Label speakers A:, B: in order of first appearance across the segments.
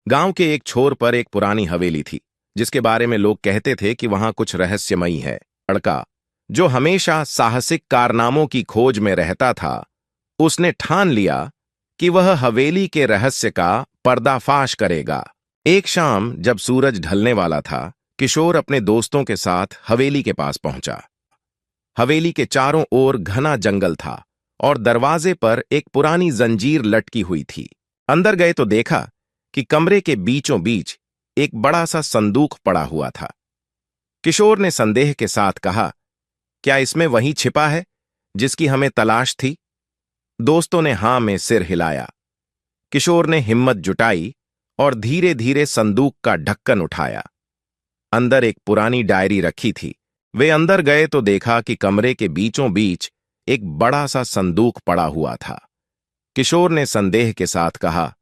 A: गांव के एक छोर पर एक पुरानी हवेली थी, जिसके बारे में लोग कहते थे कि वहां कुछ रहस्यमयी है। लड़का, जो हमेशा साहसिक कारनामों की खोज में रहता था, उसने ठान लिया कि वह हवेली के रहस्य का पर्दाफाश करेगा। एक शाम जब सूरज ढलने वाला था, किशोर अपने दोस्तों के साथ हवेली के पास पहुंचा। हवेली के चारों ओर घना जंगल था और दरवाजे पर एक पुरानी जंजीर लटकी हुई थी। अंदर गए तो देखा कि कमरे के बीचों बीच एक बड़ा सा संदूक पड़ा हुआ था। किशोर ने संदेह के साथ कहा, क्या इसमें वही छिपा है जिसकी हमें तलाश थी? दोस्तों ने हां में सिर हिलाया। किशोर ने हिम्मत जुटाई और धीरे धीरे संदूक का ढक्कन उठाया। अंदर एक पुरानी डायरी रखी थी। वे अंदर गए तो देखा कि कमरे के बीचों बीच एक बड़ा सा संदूक पड़ा हुआ था। किशोर ने संदेह के साथ कहा,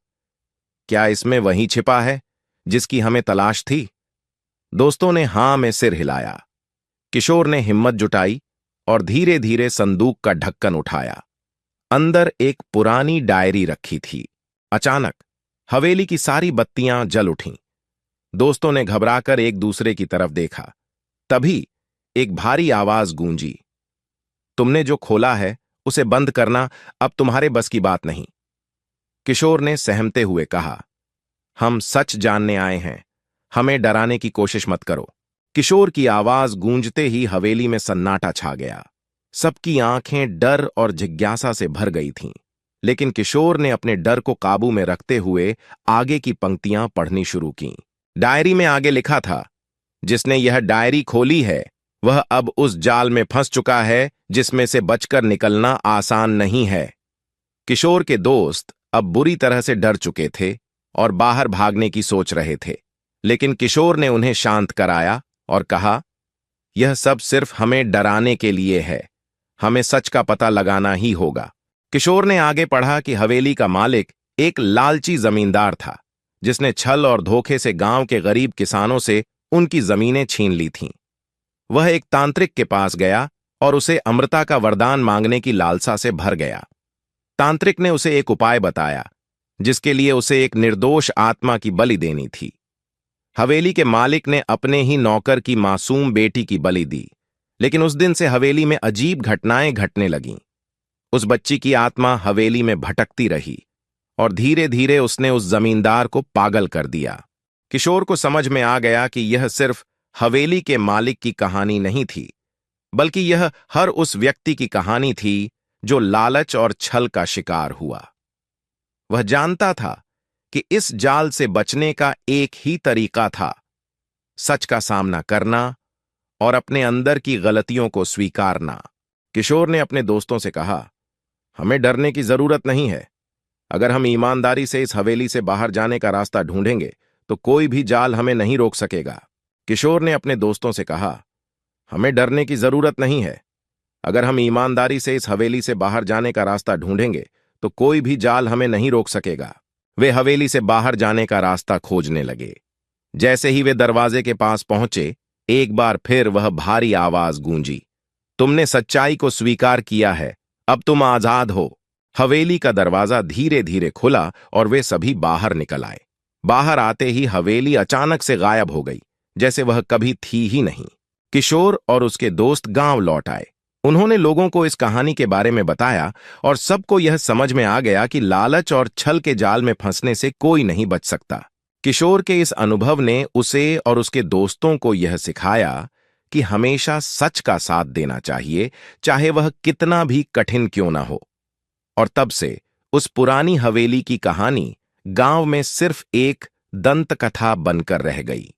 A: क्या इसमें वही छिपा है जिसकी हमें तलाश थी? दोस्तों ने हां में सिर हिलाया। किशोर ने हिम्मत जुटाई और धीरे धीरे संदूक का ढक्कन उठाया। अंदर एक पुरानी डायरी रखी थी। अचानक हवेली की सारी बत्तियां जल उठीं। दोस्तों ने घबराकर एक दूसरे की तरफ देखा। तभी एक भारी आवाज गूंजी, तुमने जो खोला है उसे बंद करना अब तुम्हारे बस की बात नहीं। किशोर ने सहमते हुए कहा, हम सच जानने आए हैं, हमें डराने की कोशिश मत करो। किशोर की आवाज गूंजते ही हवेली में सन्नाटा छा गया। सबकी आंखें डर और जिज्ञासा से भर गई थीं, लेकिन किशोर ने अपने डर को काबू में रखते हुए आगे की पंक्तियां पढ़नी शुरू कीं। डायरी में आगे लिखा था, जिसने यह डायरी खोली है वह अब उस जाल में फंस चुका है जिसमें से बचकर निकलना आसान नहीं है। किशोर के दोस्त अब बुरी तरह से डर चुके थे और बाहर भागने की सोच रहे थे, लेकिन किशोर ने उन्हें शांत कराया और कहा, यह सब सिर्फ हमें डराने के लिए है, हमें सच का पता लगाना ही होगा। किशोर ने आगे पढ़ा कि हवेली का मालिक एक लालची जमींदार था, जिसने छल और धोखे से गांव के गरीब किसानों से उनकी जमीनें छीन ली थीं। वह एक तांत्रिक के पास गया और उसे अमृता का वरदान मांगने की लालसा से भर गया। तांत्रिक ने उसे एक उपाय बताया, जिसके लिए उसे एक निर्दोष आत्मा की बलि देनी थी। हवेली के मालिक ने अपने ही नौकर की मासूम बेटी की बलि दी, लेकिन उस दिन से हवेली में अजीब घटनाएं घटने लगीं। उस बच्ची की आत्मा हवेली में भटकती रही और धीरे धीरे उसने उस जमींदार को पागल कर दिया। किशोर को समझ में आ गया कि यह सिर्फ हवेली के मालिक की कहानी नहीं थी, बल्कि यह हर उस व्यक्ति की कहानी थी जो लालच और छल का शिकार हुआ। वह जानता था कि इस जाल से बचने का एक ही तरीका था, सच का सामना करना और अपने अंदर की गलतियों को स्वीकारना। किशोर ने अपने दोस्तों से कहा, हमें डरने की जरूरत नहीं है। अगर हम ईमानदारी से इस हवेली से बाहर जाने का रास्ता ढूंढेंगे तो कोई भी जाल हमें नहीं रोक सकेगा। किशोर ने अपने दोस्तों से कहा, हमें डरने की जरूरत नहीं है। अगर हम ईमानदारी से इस हवेली से बाहर जाने का रास्ता ढूंढेंगे तो कोई भी जाल हमें नहीं रोक सकेगा। वे हवेली से बाहर जाने का रास्ता खोजने लगे। जैसे ही वे दरवाजे के पास पहुंचे, एक बार फिर वह भारी आवाज गूंजी, तुमने सच्चाई को स्वीकार किया है, अब तुम आजाद हो। हवेली का दरवाजा धीरे धीरे खुला और वे सभी बाहर निकल आए। बाहर आते ही हवेली अचानक से गायब हो गई, जैसे वह कभी थी ही नहीं। किशोर और उसके दोस्त गांव लौट आए। उन्होंने लोगों को इस कहानी के बारे में बताया और सबको यह समझ में आ गया कि लालच और छल के जाल में फंसने से कोई नहीं बच सकता। किशोर के इस अनुभव ने उसे और उसके दोस्तों को यह सिखाया कि हमेशा सच का साथ देना चाहिए, चाहे वह कितना भी कठिन क्यों ना हो। और तब से उस पुरानी हवेली की कहानी गांव में सिर्फ एक दंत कथा बनकर रह गई।